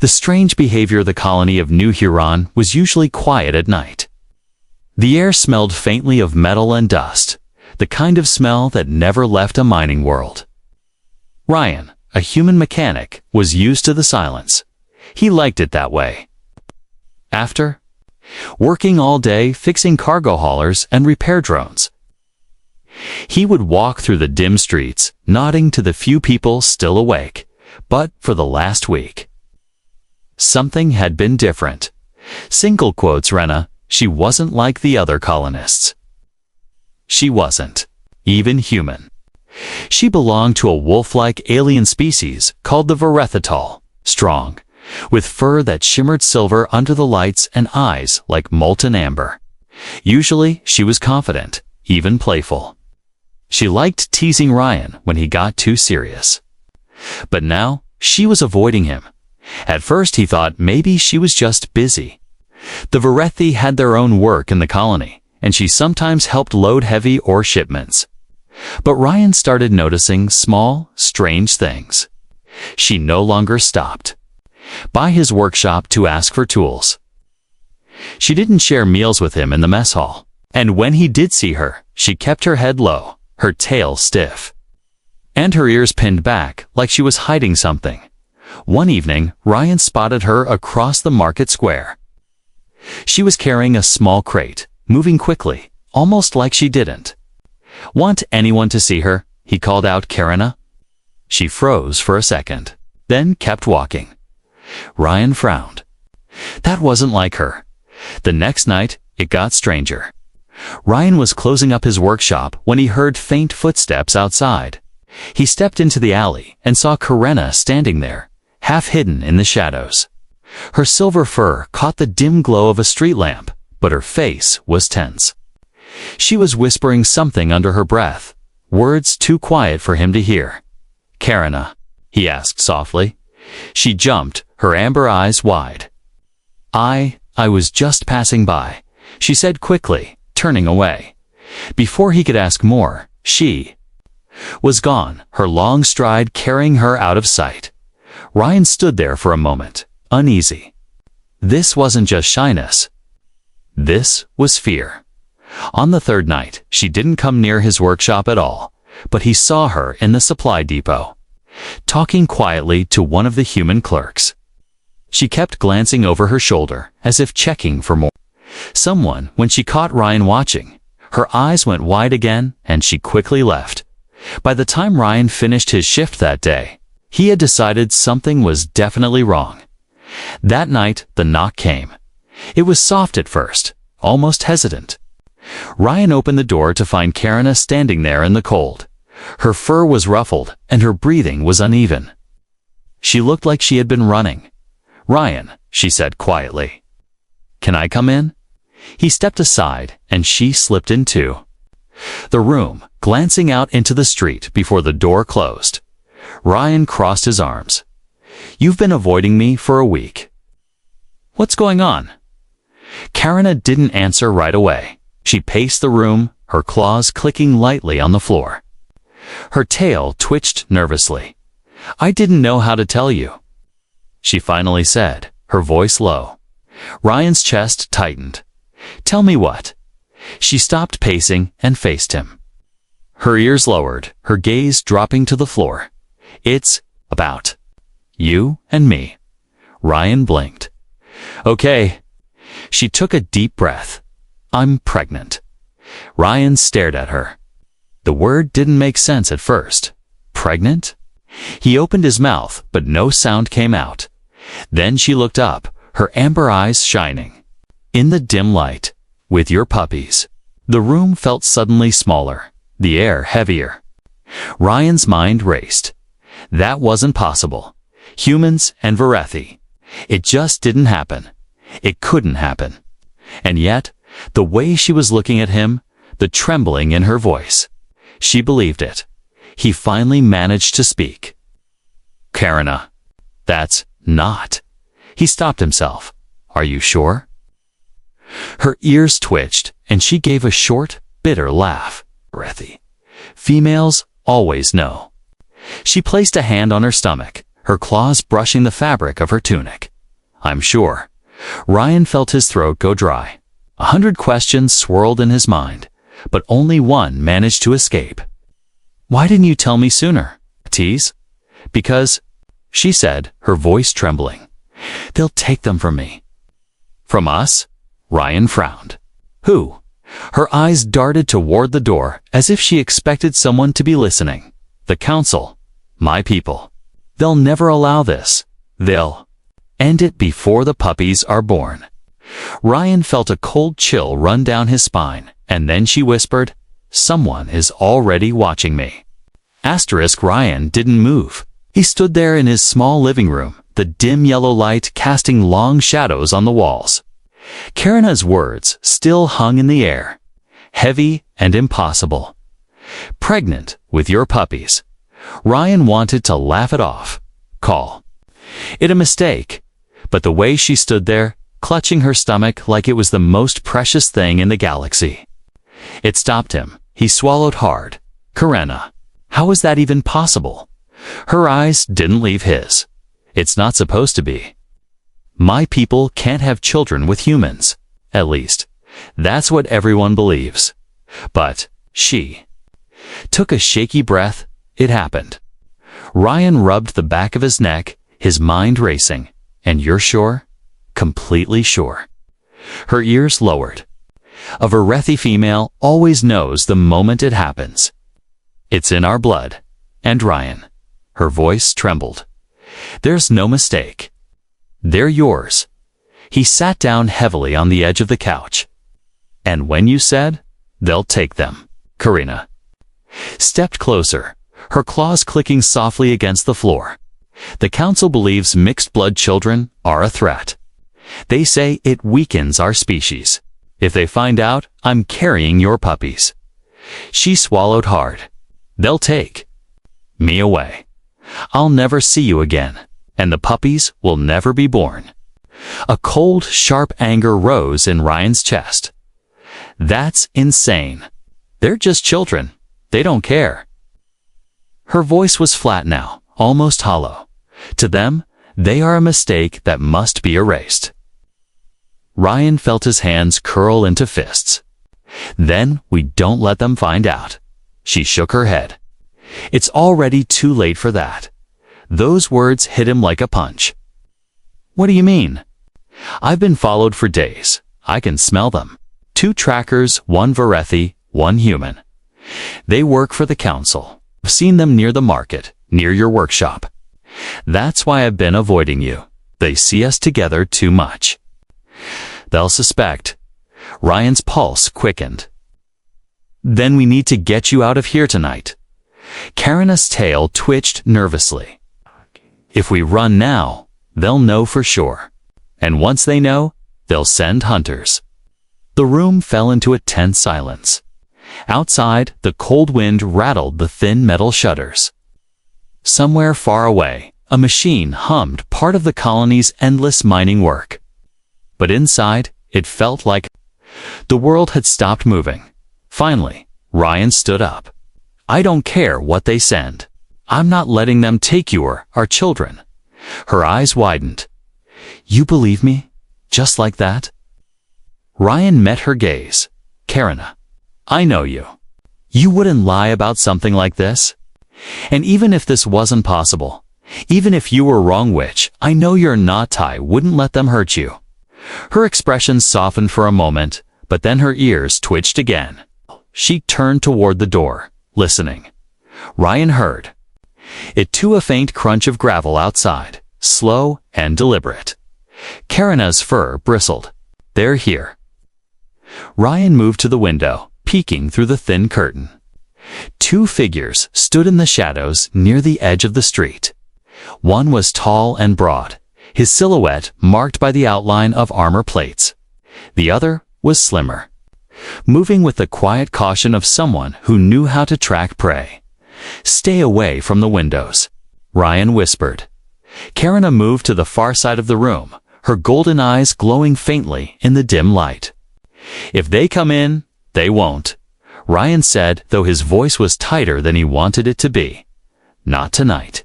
The strange behavior of the colony of New Huron was usually quiet at night. The air smelled faintly of metal and dust, the kind of smell that never left a mining world. Ryan, a human mechanic, was used to the silence. He liked it that way. After working all day fixing cargo haulers and repair drones, he would walk through the dim streets, nodding to the few people still awake. But for the last week, something had been different. Single quotes, Rena, she wasn't like the other colonists. She wasn't even human. She belonged to a wolf-like alien species called the Verethital, strong, with fur that shimmered silver under the lights and eyes like molten amber. Usually, she was confident, even playful. She liked teasing Ryan when he got too serious. But now, she was avoiding him. At first, he thought maybe she was just busy. The Verethi had their own work in the colony, and she sometimes helped load heavy ore shipments. But Ryan started noticing small, strange things. She no longer stopped by his workshop to ask for tools. She didn't share meals with him in the mess hall, and when he did see her, she kept her head low, her tail stiff, and her ears pinned back like she was hiding something. One evening, Ryan spotted her across the market square. She was carrying a small crate, moving quickly, almost like she didn't want anyone to see her. He called out, "Karina." She froze for a second, then kept walking. Ryan frowned. That wasn't like her. The next night, it got stranger. Ryan was closing up his workshop when he heard faint footsteps outside. He stepped into the alley and saw Karina standing there, half hidden in the shadows. Her silver fur caught the dim glow of a street lamp, but her face was tense. She was whispering something under her breath, words too quiet for him to hear. "Karina?" he asked softly. She jumped, her amber eyes wide. I was just passing by," she said quickly, turning away. Before he could ask more, she was gone, her long stride carrying her out of sight. Ryan stood there for a moment, uneasy. This wasn't just shyness. This was fear. On the third night, she didn't come near his workshop at all, but he saw her in the supply depot, talking quietly to one of the human clerks. She kept glancing over her shoulder, as if checking for more. When she caught Ryan watching, her eyes went wide again, and she quickly left. By the time Ryan finished his shift that day, he had decided something was definitely wrong. That night, the knock came. It was soft at first, almost hesitant. Ryan opened the door to find Karina standing there in the cold. Her fur was ruffled, and her breathing was uneven. She looked like she had been running. "Ryan," she said quietly. "Can I come in?" He stepped aside, and she slipped in too. The room, glancing out into the street before the door closed. Ryan crossed his arms. "You've been avoiding me for a week. What's going on?" Karina didn't answer right away. She paced the room, her claws clicking lightly on the floor. Her tail twitched nervously. "I didn't know how to tell you," she finally said, her voice low. Ryan's chest tightened. "Tell me what?" She stopped pacing and faced him. Her ears lowered, her gaze dropping to the floor. "It's about you and me." Ryan blinked. "Okay." She took a deep breath. "I'm pregnant." Ryan stared at her. The word didn't make sense at first. Pregnant? He opened his mouth, but no sound came out. Then she looked up, her amber eyes shining. In the dim light, "With your puppies." The room felt suddenly smaller, the air heavier. Ryan's mind raced. That wasn't possible. Humans and Verethi. It just didn't happen. It couldn't happen. And yet, the way she was looking at him, the trembling in her voice, she believed it. He finally managed to speak. "Karina, that's not..." He stopped himself. "Are you sure?" Her ears twitched, and she gave a short, bitter laugh. "Verethi. Females always know." She placed a hand on her stomach, her claws brushing the fabric of her tunic. I'm sure. Ryan felt his throat go dry. 100 questions swirled in his mind, but only one managed to escape. Why didn't you tell me sooner? Tease? Because, she said, her voice trembling, they'll take them from me. From us? Ryan frowned. Who? Her eyes darted toward the door as if she expected someone to be listening. The council. My people. They'll never allow this. They'll end it before the puppies are born. Ryan felt a cold chill run down his spine, and then she whispered, someone is already watching me. Ryan didn't move. He stood there in his small living room, the dim yellow light casting long shadows on the walls. Karina's words still hung in the air, heavy and impossible. Pregnant with your puppies. Ryan wanted to laugh it off, call it a mistake, but the way she stood there, clutching her stomach like it was the most precious thing in the galaxy. It stopped him. He swallowed hard. Karina, how is that even possible? Her eyes didn't leave his. It's not supposed to be. My people can't have children with humans. At least, that's what everyone believes. But she took a shaky breath. It happened. Ryan rubbed the back of his neck, his mind racing. And you're sure? Completely sure. Her ears lowered. A Varethi female always knows the moment it happens. It's in our blood. And Ryan. Her voice trembled. There's no mistake. They're yours. He sat down heavily on the edge of the couch. And when you said, they'll take them, Karina stepped closer, her claws clicking softly against the floor. The council believes mixed-blood children are a threat. They say it weakens our species. If they find out I'm carrying your puppies. She swallowed hard. They'll take me away. I'll never see you again, and the puppies will never be born. A cold, sharp anger rose in Ryan's chest. That's insane. They're just children. They don't care. Her voice was flat now, almost hollow. To them, they are a mistake that must be erased. Ryan felt his hands curl into fists. Then we don't let them find out. She shook her head. It's already too late for that. Those words hit him like a punch. What do you mean? I've been followed for days. I can smell them. 2 trackers, 1 Varethi, 1 human. They work for the council. I've seen them near the market, near your workshop. That's why I've been avoiding you. They see us together too much. They'll suspect. Ryan's pulse quickened. Then we need to get you out of here tonight. Karina's tail twitched nervously. If we run now, they'll know for sure. And once they know, they'll send hunters. The room fell into a tense silence. Outside, the cold wind rattled the thin metal shutters. Somewhere far away, a machine hummed part of the colony's endless mining work. But inside, it felt like the world had stopped moving. Finally, Ryan stood up. I don't care what they send. I'm not letting them take you or our children. Her eyes widened. You believe me? Just like that? Ryan met her gaze. Karina, I know you. You wouldn't lie about something like this. And even if this wasn't possible, even if you were wrong, which I know you're not, Tai wouldn't let them hurt you. Her expression softened for a moment, but then her ears twitched again. She turned toward the door, listening. Ryan heard it too, a faint crunch of gravel outside, slow and deliberate. Karina's fur bristled. They're here. Ryan moved to the window, peeking through the thin curtain. 2 figures stood in the shadows near the edge of the street. One was tall and broad, his silhouette marked by the outline of armor plates. The other was slimmer, moving with the quiet caution of someone who knew how to track prey. Stay away from the windows, Ryan whispered. Karina moved to the far side of the room, her golden eyes glowing faintly in the dim light. If they come in, they won't, Ryan said, though his voice was tighter than he wanted it to be. Not tonight.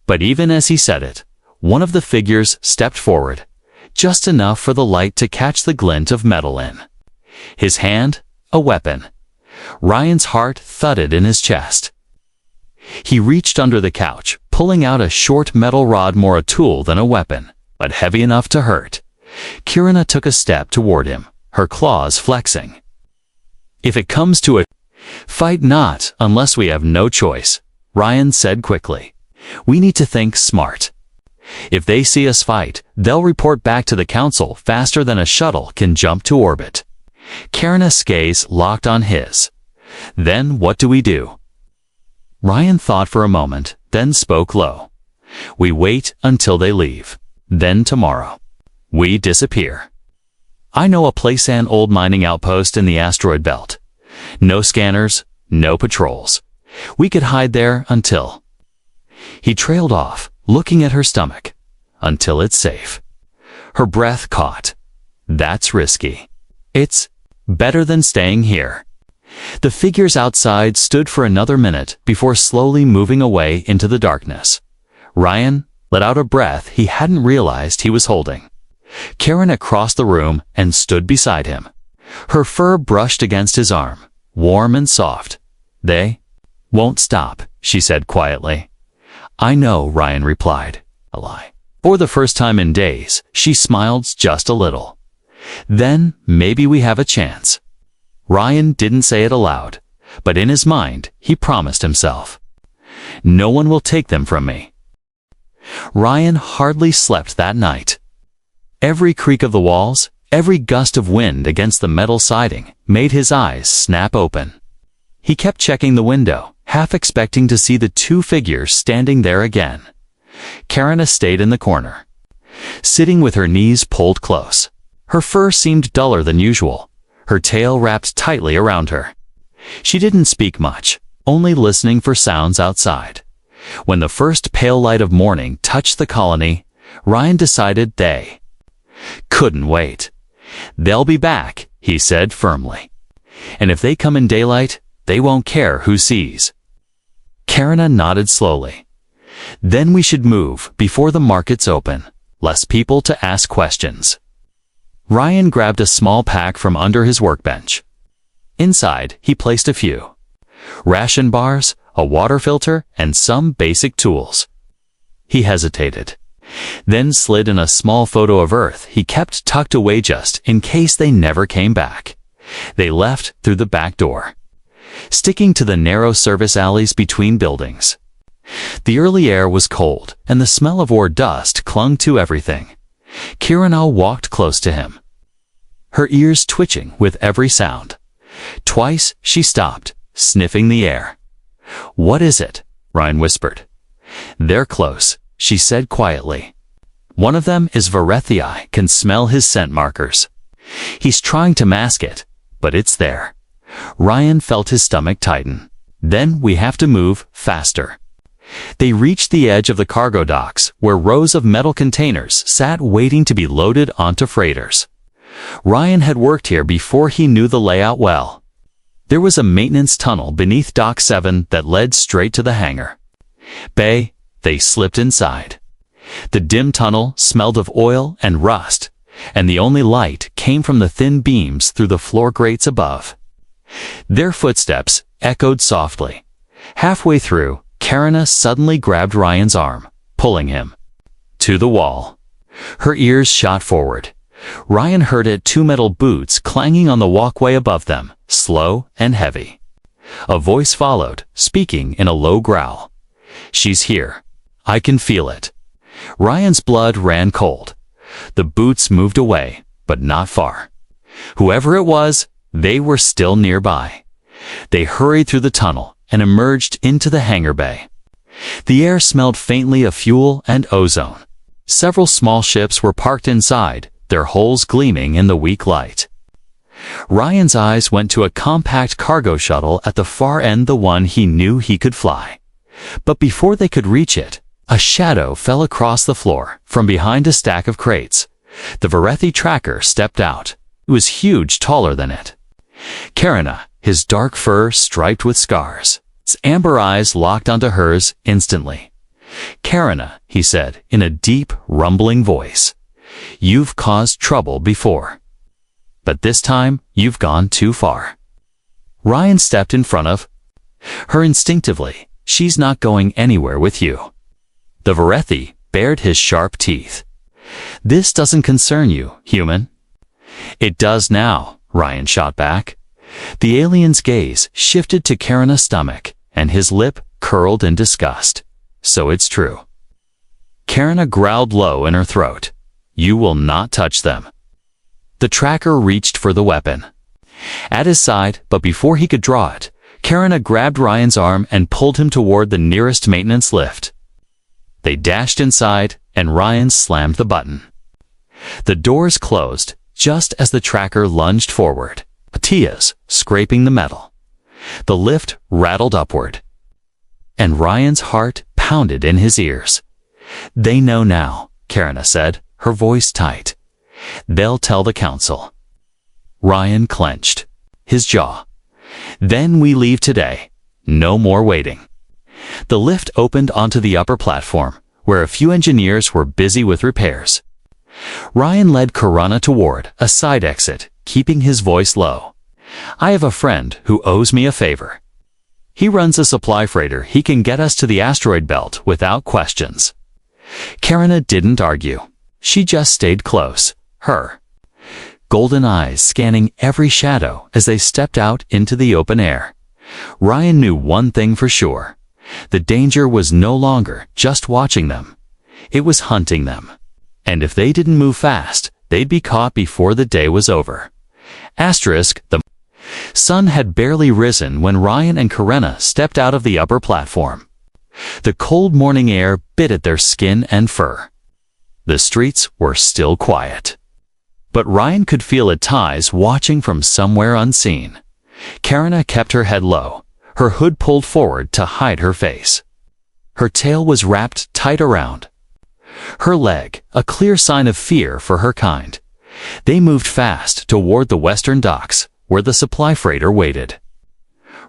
But even as he said it, one of the figures stepped forward, just enough for the light to catch the glint of metal in. His hand, a weapon. Ryan's heart thudded in his chest. He reached under the couch, pulling out a short metal rod, more a tool than a weapon, but heavy enough to hurt. Kierna took a step toward him, her claws flexing. "If it comes to it, fight not unless we have no choice," Ryan said quickly. "We need to think smart. If they see us fight, they'll report back to the council faster than a shuttle can jump to orbit." Kierna's gaze locked on his. "Then what do we do?" Ryan thought for a moment, then spoke low. "We wait until they leave. Then tomorrow, we disappear. I know a place, an old mining outpost in the asteroid belt. No scanners, no patrols. We could hide there until—" He trailed off, looking at her stomach. "Until it's safe." Her breath caught. "That's risky. It's better than staying here." The figures outside stood for another minute before slowly moving away into the darkness. Ryan let out a breath he hadn't realized he was holding. Karen crossed the room and stood beside him. Her fur brushed against his arm, warm and soft. "They won't stop," she said quietly. "I know," Ryan replied. A lie. For the first time in days, she smiled just a little. "Then maybe we have a chance." Ryan didn't say it aloud, but in his mind, he promised himself, "No one will take them from me." Ryan hardly slept that night. Every creak of the walls, every gust of wind against the metal siding made his eyes snap open. He kept checking the window, half expecting to see the two figures standing there again. Karen stayed in the corner, sitting with her knees pulled close. Her fur seemed duller than usual, her tail wrapped tightly around her. She didn't speak much, only listening for sounds outside. When the first pale light of morning touched the colony, Ryan decided they couldn't wait. "They'll be back," he said firmly. "And if they come in daylight, they won't care who sees." Karen nodded slowly. "Then we should move before the markets open. Less people to ask questions." Ryan grabbed a small pack from under his workbench. Inside, he placed a few ration bars, a water filter, and some basic tools. He hesitated, then slid in a small photo of Earth he kept tucked away just in case they never came back. They left through the back door, sticking to the narrow service alleys between buildings. The early air was cold, and the smell of ore dust clung to everything. Kierna walked close to him, her ears twitching with every sound. Twice she stopped, sniffing the air. "What is it?" Ryan whispered. "They're close," she said quietly. "One of them is Varethii, can smell his scent markers. He's trying to mask it, but it's there." Ryan felt his stomach tighten. "Then we have to move faster." They reached the edge of the cargo docks, where rows of metal containers sat waiting to be loaded onto freighters. Ryan had worked here before he knew the layout well. There was a maintenance tunnel beneath Dock 7 that led straight to the hangar bay. They slipped inside. The dim tunnel smelled of oil and rust, and the only light came from the thin beams through the floor grates above. Their footsteps echoed softly. Halfway through, Karen suddenly grabbed Ryan's arm, pulling him to the wall. Her ears shot forward. Ryan heard it, two metal boots clanging on the walkway above them, slow and heavy. A voice followed, speaking in a low growl. "She's here. I can feel it." Ryan's blood ran cold. The boots moved away, but not far. Whoever it was, they were still nearby. They hurried through the tunnel and emerged into the hangar bay. The air smelled faintly of fuel and ozone. Several small ships were parked inside, their hulls gleaming in the weak light. Ryan's eyes went to a compact cargo shuttle at the far end, the one he knew he could fly. But before they could reach it, a shadow fell across the floor from behind a stack of crates. The Varethii tracker stepped out. It was huge, taller than it. Karen, his dark fur striped with scars. His amber eyes locked onto hers instantly. "Karen," he said in a deep, rumbling voice, You've caused trouble before. But this time, you've gone too far. Ryan stepped in front of her instinctively. She's not going anywhere with you. The Varethi bared his sharp teeth. This doesn't concern you, human. It does now, Ryan shot back. The alien's gaze shifted to Karina's stomach, and his lip curled in disgust. So it's true. Karina growled low in her throat. You will not touch them. The tracker reached for the weapon at his side, but before he could draw it, Karina grabbed Ryan's arm and pulled him toward the nearest maintenance lift. They dashed inside, and Ryan slammed the button. The doors closed just as the tracker lunged forward, tears scraping the metal. The lift rattled upward, and Ryan's heart pounded in his ears. They know now, Karina said, her voice tight. They'll tell the council. Ryan clenched his jaw. Then we leave today. No more waiting. The lift opened onto the upper platform, where a few engineers were busy with repairs. Ryan led Karina toward a side exit, keeping his voice low. I have a friend who owes me a favor. He runs a supply freighter. He can get us to the asteroid belt without questions. Karina didn't argue. She just stayed close, her golden eyes scanning every shadow as they stepped out into the open air. Ryan knew one thing for sure. The danger was no longer just watching them. It was hunting them. And if they didn't move fast, they'd be caught before the day was over. The sun had barely risen when Ryan and Karina stepped out of the upper platform. The cold morning air bit at their skin and fur. The streets were still quiet. But Ryan could feel its eyes watching from somewhere unseen. Karina kept her head low, her hood pulled forward to hide her face. Her tail was wrapped tight around her leg, a clear sign of fear for her kind. They moved fast toward the western docks, where the supply freighter waited.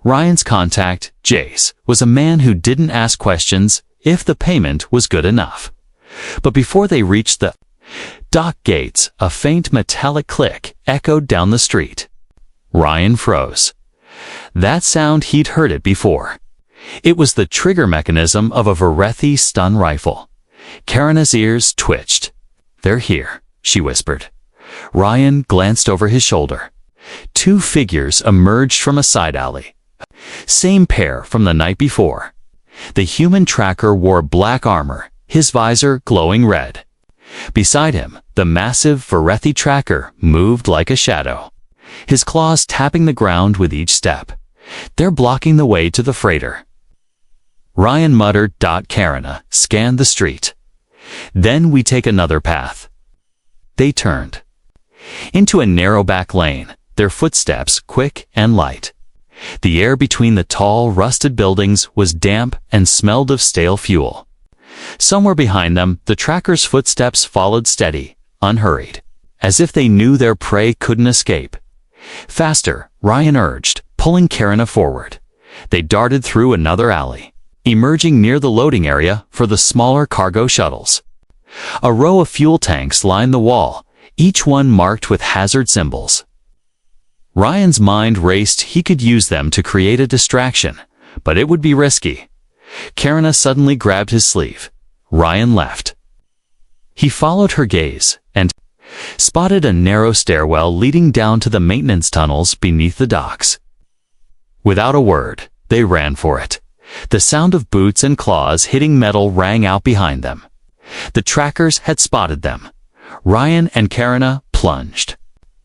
Ryan's contact, Jace, was a man who didn't ask questions if the payment was good enough. But before they reached the dock gates, a faint metallic click echoed down the street. Ryan froze. That sound, he'd heard it before. It was the trigger mechanism of a Varethi stun rifle. Karina's ears twitched. They're here, she whispered. Ryan glanced over his shoulder. Two figures emerged from a side alley. Same pair from the night before. The human tracker wore black armor, his visor glowing red. Beside him, the massive Varethi tracker moved like a shadow, his claws tapping the ground with each step. They're blocking the way to the freighter. Ryan muttered. Karina scanned the street. Then we take another path. They turned into a narrow back lane, their footsteps quick and light. The air between the tall, rusted buildings was damp and smelled of stale fuel. Somewhere behind them, the tracker's footsteps followed steady, unhurried, as if they knew their prey couldn't escape. Faster, Ryan urged, pulling Karina forward. They darted through another alley, emerging near the loading area for the smaller cargo shuttles. A row of fuel tanks lined the wall, each one marked with hazard symbols. Ryan's mind raced. He could use them to create a distraction, but it would be risky. Karina suddenly grabbed his sleeve. Ryan left. He followed her gaze and spotted a narrow stairwell leading down to the maintenance tunnels beneath the docks. Without a word, they ran for it. The sound of boots and claws hitting metal rang out behind them. The trackers had spotted them. Ryan and Karina plunged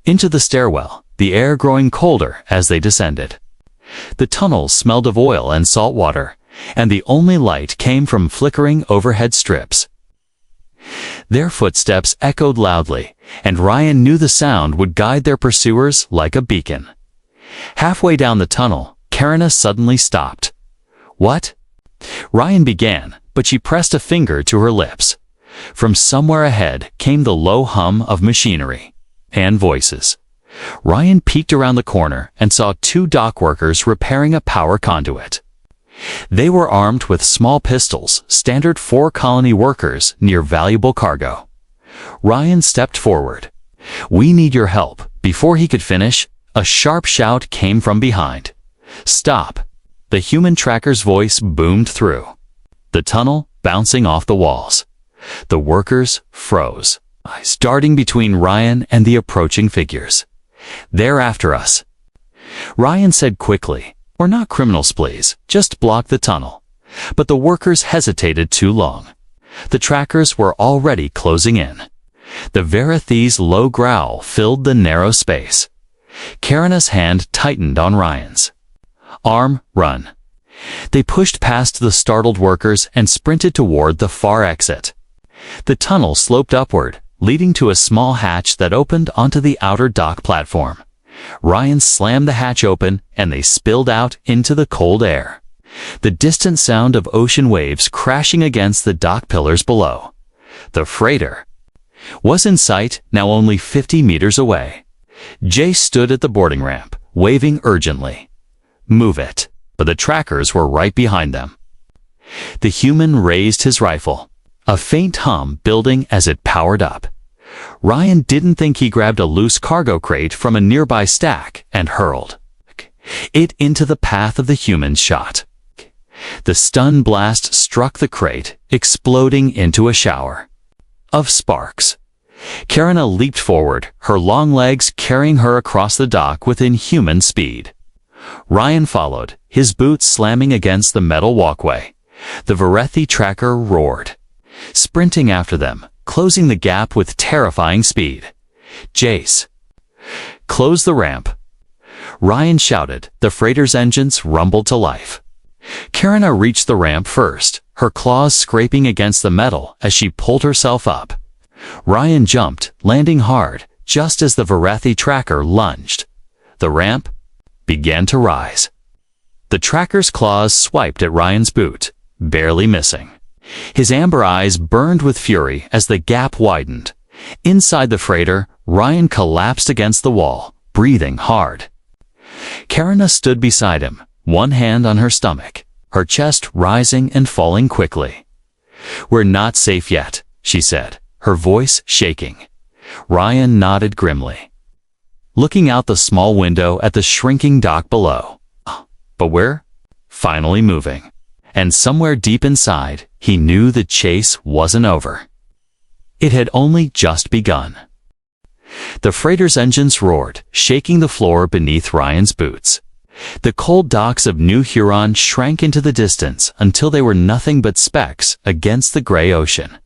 into the stairwell, the air growing colder as they descended. The tunnels smelled of oil and salt water, and the only light came from flickering overhead strips. Their footsteps echoed loudly, and Ryan knew the sound would guide their pursuers like a beacon. Halfway down the tunnel, Karina suddenly stopped. What? Ryan began, but she pressed a finger to her lips. From somewhere ahead came the low hum of machinery and voices. Ryan peeked around the corner and saw two dock workers repairing a power conduit. They were armed with small pistols, standard for colony workers near valuable cargo. Ryan stepped forward. "We need your help." Before he could finish, a sharp shout came from behind. "Stop!" The human tracker's voice boomed through the tunnel, bouncing off the walls. The workers froze, eyes darting between Ryan and the approaching figures. "They're after us," Ryan said quickly. "We're not criminals, please. Just block the tunnel." But the workers hesitated too long. The trackers were already closing in. The Verathi's low growl filled the narrow space. Karina's hand tightened on Ryan's arm. "Run." They pushed past the startled workers and sprinted toward the far exit. The tunnel sloped upward, leading to a small hatch that opened onto the outer dock platform. Ryan slammed the hatch open, and they spilled out into the cold air. The distant sound of ocean waves crashing against the dock pillars below. The freighter was in sight, now only 50 meters away. Jay stood at the boarding ramp, waving urgently. "Move it." But the trackers were right behind them. The human raised his rifle, a faint hum building as it powered up. Ryan didn't think he grabbed a loose cargo crate from a nearby stack and hurled it into the path of the human's shot. The stun blast struck the crate, exploding into a shower of sparks. Karina leaped forward, her long legs carrying her across the dock with inhuman speed. Ryan followed, his boots slamming against the metal walkway. The Verethi tracker roared, sprinting after them, closing the gap with terrifying speed. "Jace, close the ramp!" Ryan shouted. The freighter's engines rumbled to life. Karina reached the ramp first, her claws scraping against the metal as she pulled herself up. Ryan jumped, landing hard, just as the Verethi tracker lunged. The ramp began to rise. The tracker's claws swiped at Ryan's boot, barely missing. His amber eyes burned with fury as the gap widened. Inside the freighter, Ryan collapsed against the wall, breathing hard. Karina stood beside him, one hand on her stomach, her chest rising and falling quickly. "We're not safe yet," she said, her voice shaking. Ryan nodded grimly, looking out the small window at the shrinking dock below. But we're finally moving. And somewhere deep inside, he knew the chase wasn't over. It had only just begun. The freighter's engines roared, shaking the floor beneath Ryan's boots. The cold docks of New Huron shrank into the distance until they were nothing but specks against the gray ocean.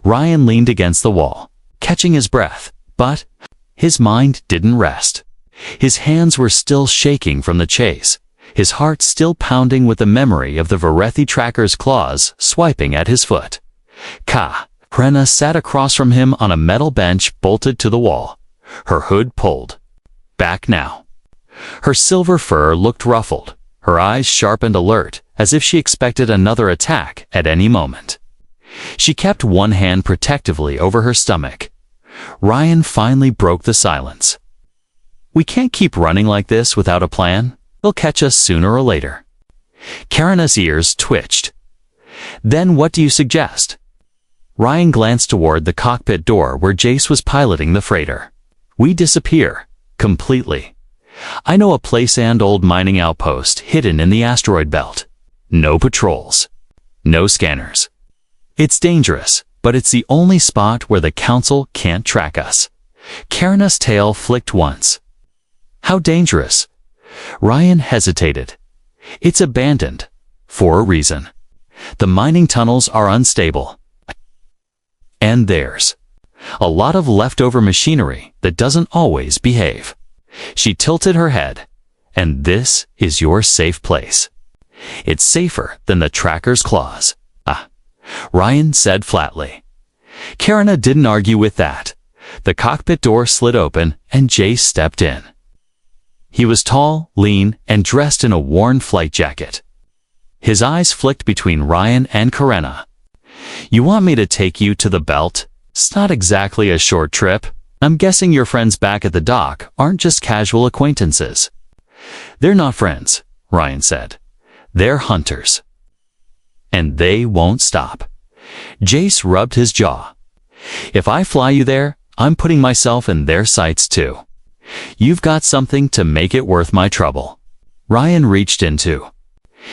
Ryan leaned against the wall, catching his breath, but his mind didn't rest. His hands were still shaking from the chase, his heart still pounding with the memory of the Verethi tracker's claws swiping at his foot. Karina sat across from him on a metal bench bolted to the wall, her hood pulled back now. Her silver fur looked ruffled, her eyes sharp and alert, as if she expected another attack at any moment. She kept one hand protectively over her stomach. Ryan finally broke the silence. "We can't keep running like this without a plan. They'll catch us sooner or later." Karina's ears twitched. "Then what do you suggest?" Ryan glanced toward the cockpit door where Jace was piloting the freighter. "We disappear. Completely. I know a place-and old mining outpost hidden in the asteroid belt. No patrols. No scanners. It's dangerous, but it's the only spot where the Council can't track us." Karina's tail flicked once. "How dangerous?" Ryan hesitated. "It's abandoned. For a reason. The mining tunnels are unstable. And there's a lot of leftover machinery that doesn't always behave." She tilted her head. "And this is your safe place. It's safer than the tracker's claws." Ryan said flatly. Karina didn't argue with that. The cockpit door slid open and Jace stepped in. He was tall, lean, and dressed in a worn flight jacket. His eyes flicked between Ryan and Karina. "You want me to take you to the belt? It's not exactly a short trip. I'm guessing your friends back at the dock aren't just casual acquaintances." "They're not friends," Ryan said. "They're hunters. And they won't stop." Jace rubbed his jaw. If I fly you there, I'm putting myself in their sights too. You've got something to make it worth my trouble. Ryan reached into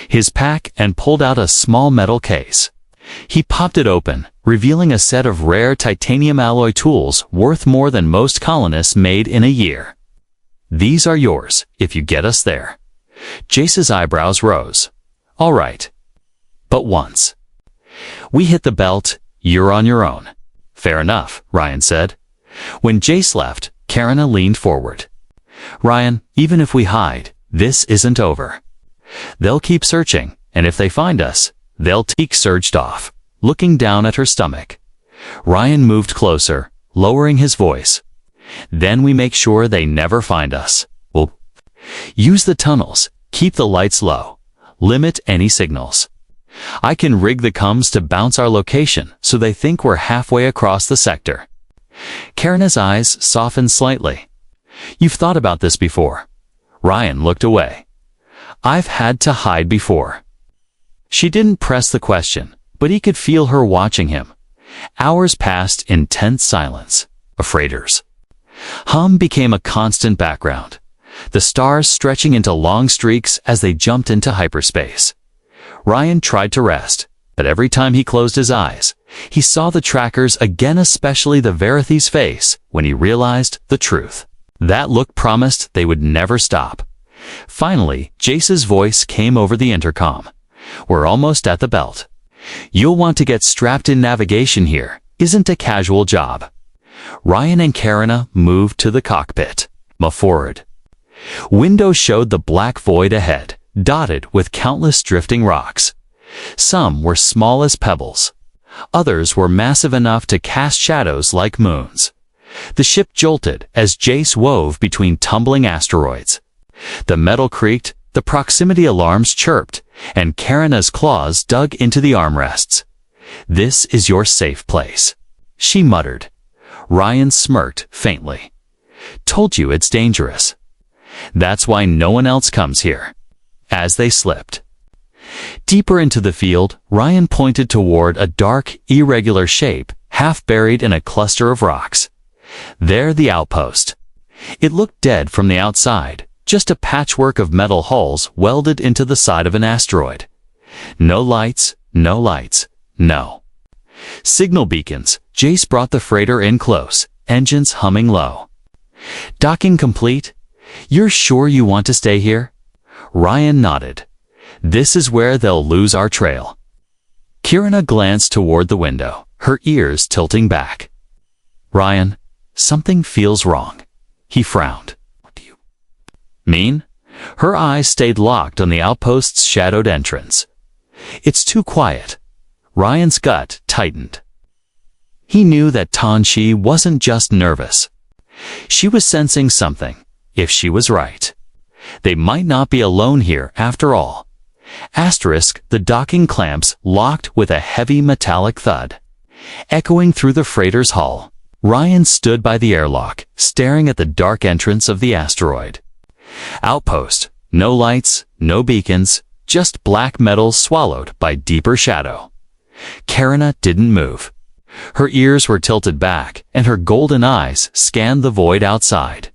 his pack and pulled out a small metal case. He popped it open, revealing a set of rare titanium alloy tools worth more than most colonists made in a year. These are yours, if you get us there. Jace's eyebrows rose. All right. But once we hit the belt, you're on your own. Fair enough, Ryan said. When Jace left, Karina leaned forward. Ryan, even if we hide, this isn't over. They'll keep searching, and if they find us, they'll take surged off, looking down at her stomach. Ryan moved closer, lowering his voice. Then we make sure they never find us. We'll use the tunnels, keep the lights low, limit any signals. I can rig the comms to bounce our location so they think we're halfway across the sector. Karina's eyes softened slightly. You've thought about this before. Ryan looked away. I've had to hide before. She didn't press the question, but he could feel her watching him. Hours passed in tense silence. A freighter's hum became a constant background, the stars stretching into long streaks as they jumped into hyperspace. Ryan tried to rest, but every time he closed his eyes, he saw the trackers again, especially the Verithi's face, when he realized the truth. That look promised they would never stop. Finally, Jace's voice came over the intercom. We're almost at the belt. You'll want to get strapped in. Navigation here isn't a casual job. Ryan and Karina moved to the cockpit. Forward. Windows showed the black void ahead, dotted with countless drifting rocks. Some were small as pebbles. Others were massive enough to cast shadows like moons. The ship jolted as Jace wove between tumbling asteroids. The metal creaked, the proximity alarms chirped, and Karina's claws dug into the armrests. This is your safe place, she muttered. Ryan smirked faintly. Told you it's dangerous. That's why no one else comes here. As they slipped deeper into the field, Ryan pointed toward a dark, irregular shape, half buried in a cluster of rocks. There, the outpost. It looked dead from the outside, just a patchwork of metal hulls welded into the side of an asteroid. No lights, no lights, no signal beacons. Jace brought the freighter in close, engines humming low. Docking complete? You're sure you want to stay here? Ryan nodded. This is where they'll lose our trail. Karina glanced toward the window, her ears tilting back. Ryan, something feels wrong. He frowned. What do you mean? Her eyes stayed locked on the outpost's shadowed entrance. It's too quiet. Ryan's gut tightened. He knew that Tanshi wasn't just nervous. She was sensing something, if she was right. They might not be alone here after all. Asterisk, the docking clamps locked with a heavy metallic thud. Echoing through the freighter's hull, Ryan stood by the airlock, staring at the dark entrance of the asteroid. Outpost, no lights, no beacons, just black metal swallowed by deeper shadow. Karina didn't move. Her ears were tilted back, and her golden eyes scanned the void outside.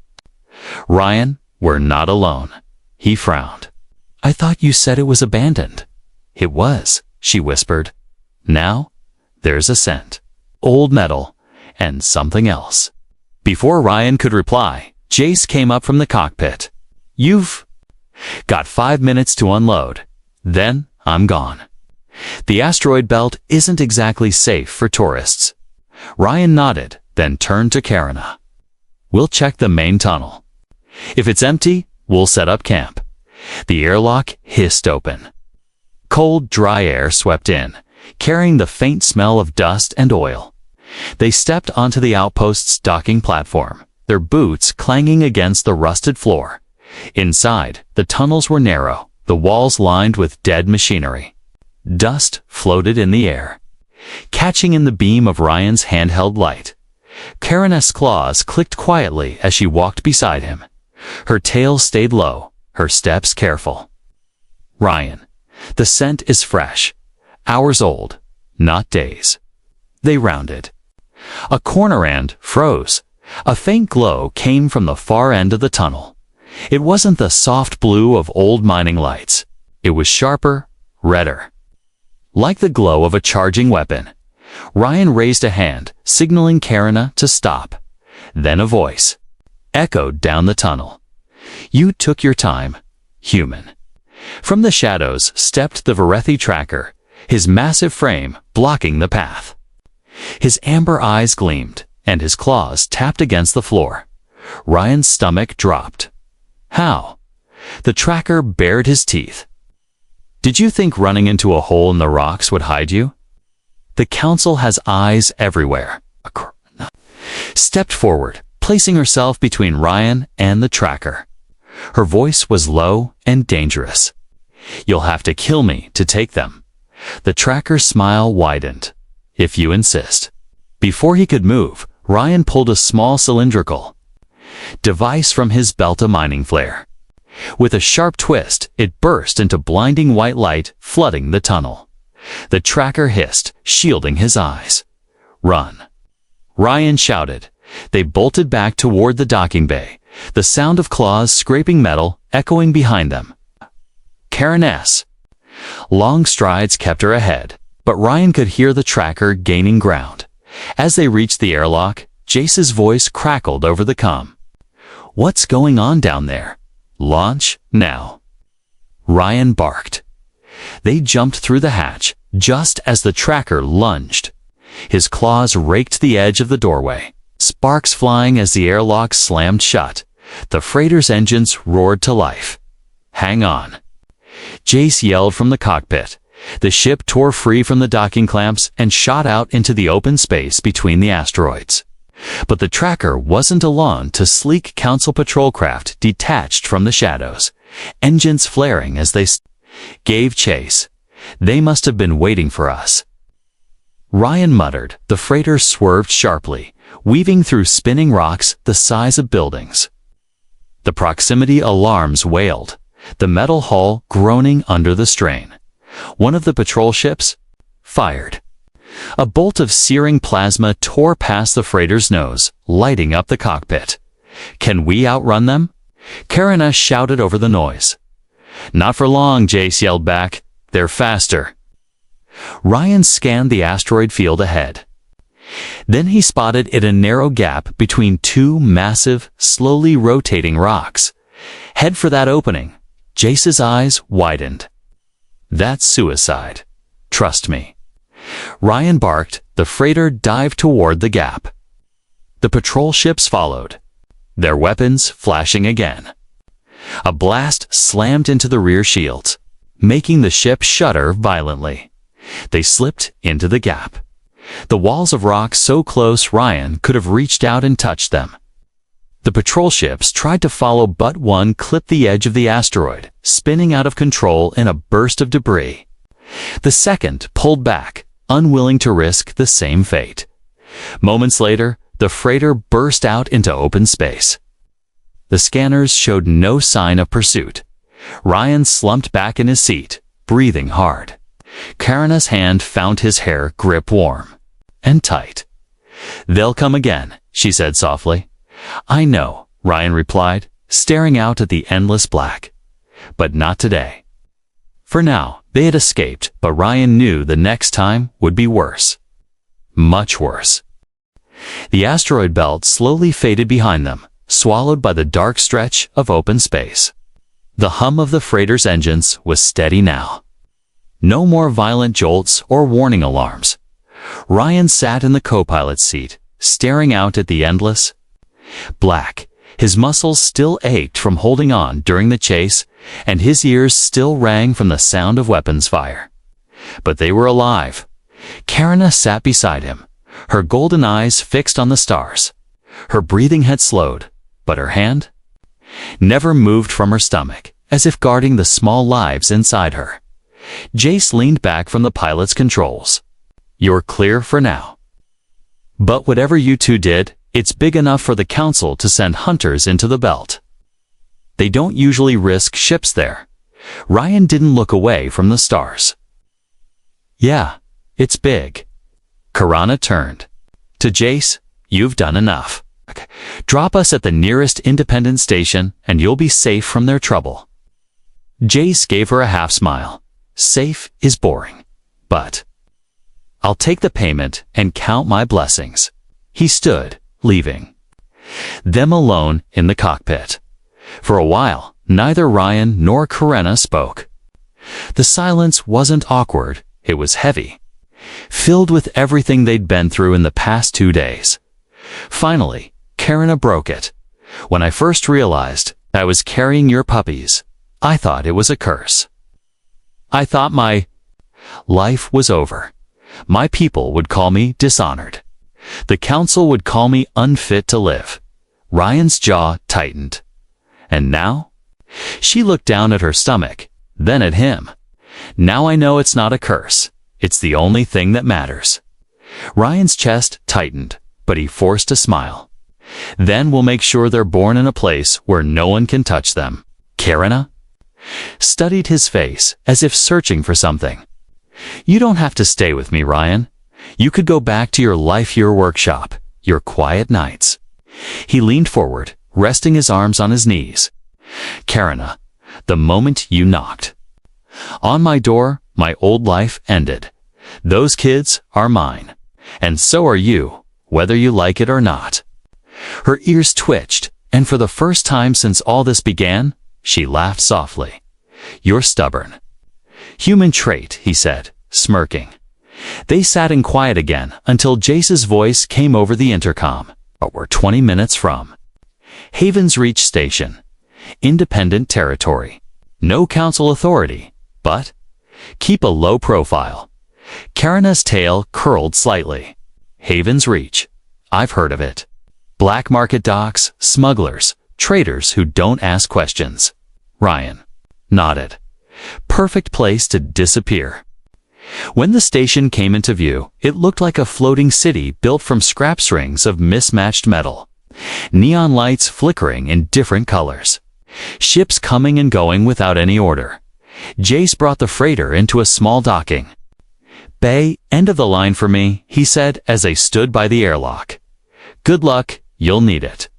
Ryan, we're not alone. He frowned. I thought you said it was abandoned. It was, she whispered. Now, there's a scent. Old metal, and something else. Before Ryan could reply, Jace came up from the cockpit. You've got 5 minutes to unload. Then, I'm gone. The asteroid belt isn't exactly safe for tourists. Ryan nodded, then turned to Karina. We'll check the main tunnel. If it's empty, we'll set up camp. The airlock hissed open. Cold, dry air swept in, carrying the faint smell of dust and oil. They stepped onto the outpost's docking platform, their boots clanging against the rusted floor. Inside, the tunnels were narrow, the walls lined with dead machinery. Dust floated in the air, catching in the beam of Ryan's handheld light. Karina's claws clicked quietly as she walked beside him. Her tail stayed low, her steps careful. Ryan, the scent is fresh, hours old, not days. They rounded. A corner end froze. A faint glow came from the far end of the tunnel. It wasn't the soft blue of old mining lights. It was sharper, redder. Like the glow of a charging weapon. Ryan raised a hand, signaling Karina to stop. Then a voice echoed down the tunnel. "You took your time, human." From the shadows stepped the Varethi tracker, his massive frame blocking the path. His amber eyes gleamed, and his claws tapped against the floor. Ryan's stomach dropped. How? The tracker bared his teeth. "Did you think running into a hole in the rocks would hide you? The council has eyes everywhere." Stepped forward, placing herself between Ryan and the tracker. Her voice was low and dangerous. "You'll have to kill me to take them." The tracker's smile widened. "If you insist." Before he could move, Ryan pulled a small cylindrical device from his belt, a mining flare. With a sharp twist, it burst into blinding white light, flooding the tunnel. The tracker hissed, shielding his eyes. "Run!" Ryan shouted. They bolted back toward the docking bay, the sound of claws scraping metal echoing behind them. Karina's long strides kept her ahead, but Ryan could hear the tracker gaining ground. As they reached the airlock, Jace's voice crackled over the comm. "What's going on down there? Launch now." Ryan barked. They jumped through the hatch, just as the tracker lunged. His claws raked the edge of the doorway, sparks flying as the airlock slammed shut. The freighter's engines roared to life. "Hang on!" Jace yelled from the cockpit. The ship tore free from the docking clamps and shot out into the open space between the asteroids. But the tracker wasn't alone. Two sleek council patrol craft detached from the shadows, engines flaring as they gave chase. "They must have been waiting for us." Ryan muttered. The freighter swerved sharply, weaving through spinning rocks the size of buildings. The proximity alarms wailed, the metal hull groaning under the strain. One of the patrol ships fired. A bolt of searing plasma tore past the freighter's nose, lighting up the cockpit. "Can we outrun them?" Karina shouted over the noise. "Not for long," Jace yelled back. "They're faster." Ryan scanned the asteroid field ahead. Then he spotted it, a narrow gap between two massive, slowly rotating rocks. "Head for that opening." Jace's eyes widened. "That's suicide. Trust me." Ryan barked. The freighter dived toward the gap. The patrol ships followed, their weapons flashing again. A blast slammed into the rear shields, making the ship shudder violently. They slipped into the gap. The walls of rock so close Ryan could have reached out and touched them. The patrol ships tried to follow, but one clipped the edge of the asteroid, spinning out of control in a burst of debris. The second pulled back, unwilling to risk the same fate. Moments later, the freighter burst out into open space. The scanners showed no sign of pursuit. Ryan slumped back in his seat, breathing hard. Karina's hand found his hair grip warm and tight. "They'll come again," she said softly. "I know," Ryan replied, staring out at the endless black. "But not today." For now, they had escaped, but Ryan knew the next time would be worse. Much worse. The asteroid belt slowly faded behind them, swallowed by the dark stretch of open space. The hum of the freighter's engines was steady now. No more violent jolts or warning alarms. Ryan sat in the co-pilot's seat, staring out at the endless black. His muscles still ached from holding on during the chase, and his ears still rang from the sound of weapons fire. But they were alive. Karina sat beside him, her golden eyes fixed on the stars. Her breathing had slowed, but her hand never moved from her stomach, as if guarding the small lives inside her. Jace leaned back from the pilot's controls. "You're clear for now. But whatever you two did, it's big enough for the council to send hunters into the belt. They don't usually risk ships there." Ryan didn't look away from the stars. "Yeah, it's big." Karina turned to To Jace, "You've done enough. Drop us at the nearest independent station and you'll be safe from their trouble." Jace gave her a half smile. "Safe is boring. But I'll take the payment and count my blessings." He stood, leaving them alone in the cockpit. For a while, neither Ryan nor Karenna spoke. The silence wasn't awkward, it was heavy, filled with everything they'd been through in the past 2 days. Finally, Karenna broke it. "When I first realized I was carrying your puppies, I thought it was a curse. I thought my life was over. My people would call me dishonored. The council would call me unfit to live." Ryan's jaw tightened. "And now?" She looked down at her stomach, then at him. "Now I know it's not a curse. It's the only thing that matters." Ryan's chest tightened, but he forced a smile. "Then we'll make sure they're born in a place where no one can touch them." Karenna studied his face as if searching for something. "You don't have to stay with me, Ryan. You could go back to your life, your workshop, your quiet nights." He leaned forward, resting his arms on his knees. "Karenna, the moment you knocked on my door, my old life ended. Those kids are mine. And so are you, whether you like it or not." Her ears twitched, and for the first time since all this began, she laughed softly. "You're stubborn." "Human trait," he said, smirking. They sat in quiet again until Jace's voice came over the intercom. "But we're 20 minutes from Havens Reach Station. Independent territory. No council authority, but keep a low profile." Karenna's tail curled slightly. "Havens Reach. I've heard of it. Black market docks, smugglers, traders who don't ask questions." Ryan nodded. "Perfect place to disappear." When the station came into view, it looked like a floating city built from scrap strings of mismatched metal. Neon lights flickering in different colors. Ships coming and going without any order. Jace brought the freighter into a small docking bay. "End of the line for me," he said as they stood by the airlock. "Good luck, you'll need it."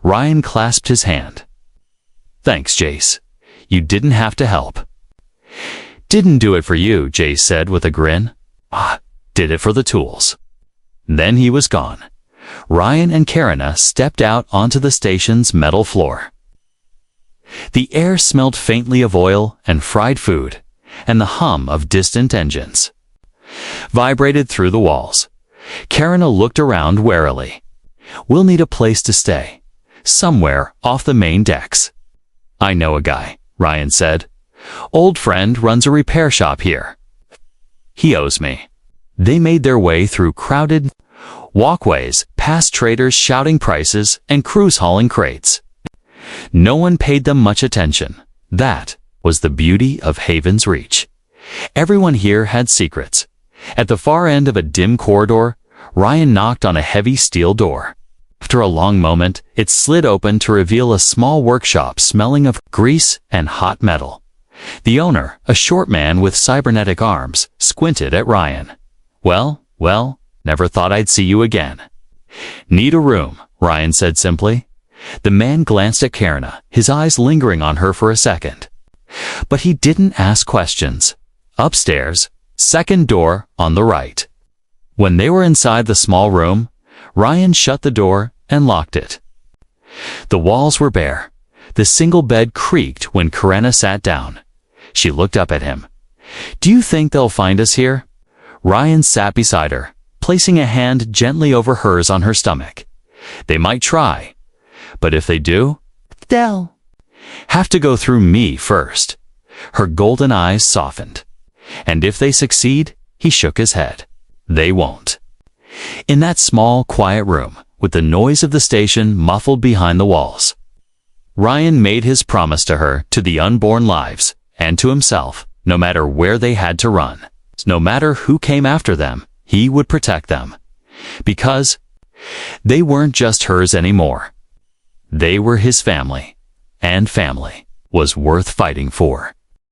Ryan clasped his hand. "Thanks, Jace. You didn't have to help." "Didn't do it for you," Jace said with a grin. Did it for the tools." Then he was gone. Ryan and Karenna stepped out onto the station's metal floor. The air smelled faintly of oil and fried food, and the hum of distant engines vibrated through the walls. Karenna looked around warily. "We'll need a place to stay, somewhere off the main decks." "I know a guy," Ryan said. "Old friend runs a repair shop here. He owes me." They made their way through crowded walkways, past traders shouting prices and crews hauling crates. No one paid them much attention. That was the beauty of Havens Reach. Everyone here had secrets. At the far end of a dim corridor, Ryan knocked on a heavy steel door. After a long moment, it slid open to reveal a small workshop smelling of grease and hot metal. The owner, a short man with cybernetic arms, squinted at Ryan. Well, never thought I'd see you again." "Need a room," Ryan said simply. The man glanced at Karenna, his eyes lingering on her for a second. But he didn't ask questions. "Upstairs, second door on the right." When they were inside the small room, Ryan shut the door and locked it. The walls were bare. The single bed creaked when Karenna sat down. She looked up at him. "Do you think they'll find us here?" Ryan sat beside her, placing a hand gently over hers on her stomach. "They might try, but if they do, they'll have to go through me first." Her golden eyes softened. "And if they succeed," he shook his head, "they won't." In that small, quiet room, with the noise of the station muffled behind the walls, Ryan made his promise to her, to the unborn lives, and to himself. No matter where they had to run, no matter who came after them, he would protect them. Because they weren't just hers anymore. They were his family, and family was worth fighting for.